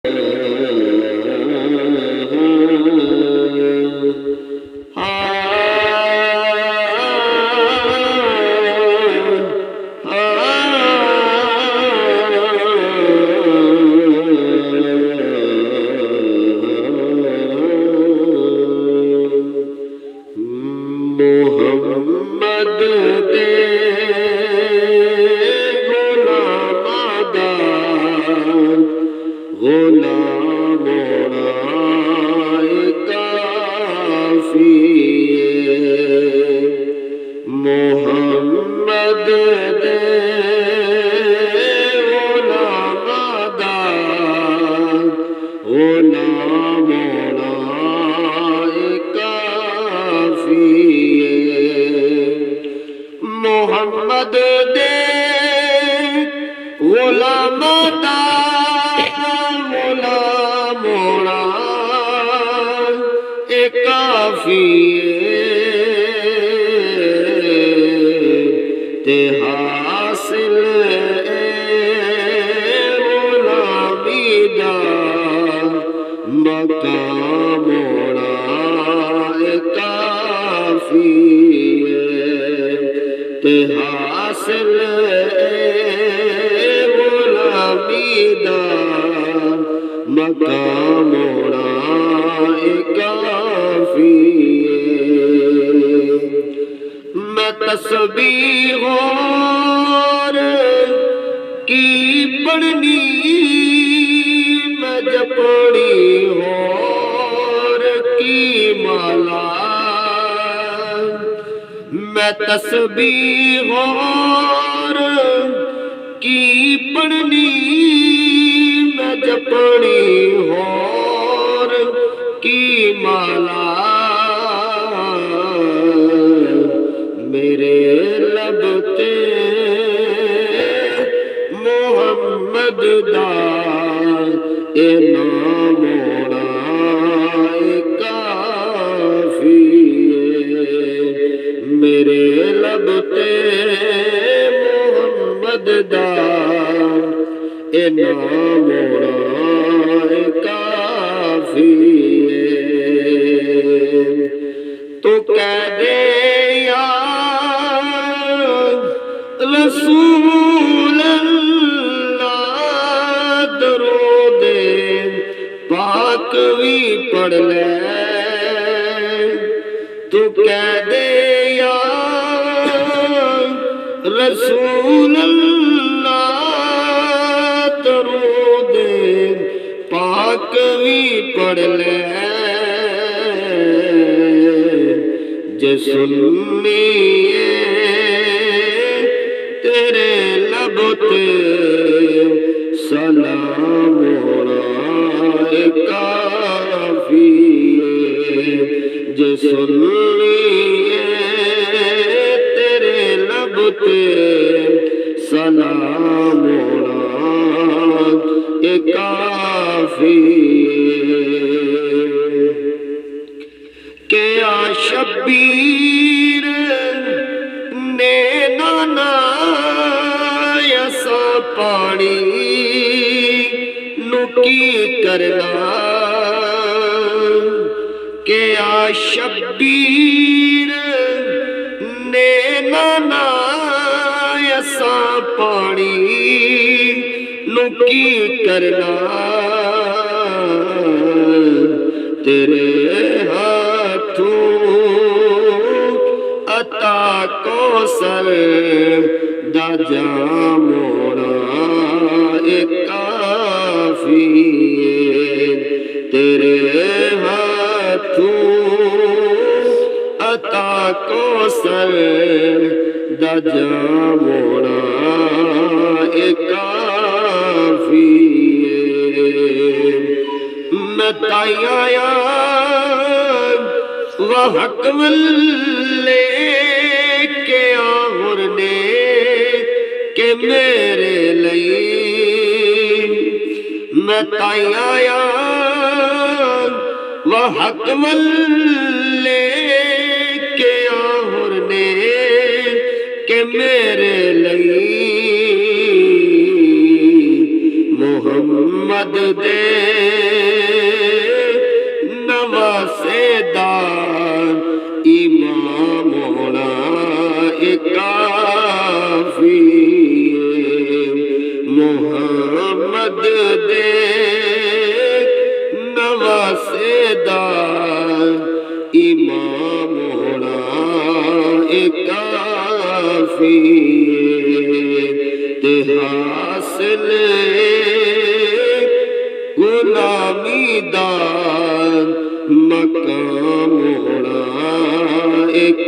मोहम्मद दे गुलाम काफिए मोहम्मद दे गुलाम मोहम्मद दे गुलाम मोड़ा काफिए ते हासिल गुलामी दा मकाम मोड़ा काफिए ते हासिल गुलामी दा मकाम मोड़ा काफिए मैं तस्बीह और की पढ़नी मैं जपनी और की माला मैं तस्बीह और की पढ़नी मैं जपनी और की माला मेरे लब ते मोहम्मद दा ए नाम मोड़ा काफिए मेरे लब ते मोहम्मद दा ए नाम मोड़ा काफिए तो कह दे रसूल अल्लाह दरूदे पाक भी पढ़ ले तू कह दे या रसूल अल्लाह दरूदे पाक भी पढ़ ले जे सुन्नी तेरे लब ते सलाम होना काफिए जे सुन्नी तेरे लब ते सलाम होना काफिए क्या शब्बीर ने नाना यसा पानी नुकी करना क्या शब्बीर ने नाना यसा पानी नुकी करना तेरे अता कौसर दा जाम होना काफिए तेरे हाथों अता कौसर दा जाम होना काफिए मैं ताया वह हक वल्ले के आहुर ने के मेरे लिए मैं ताया वह हक वल्ले के आहुर ने के मेरे लिए मोहम्मद दे नवासेदार इमाम होना एक काफी मोहम्मद दे नवासेदार इमाम होना एक काफी ते हासिल गुलामी दान मकाम होना एक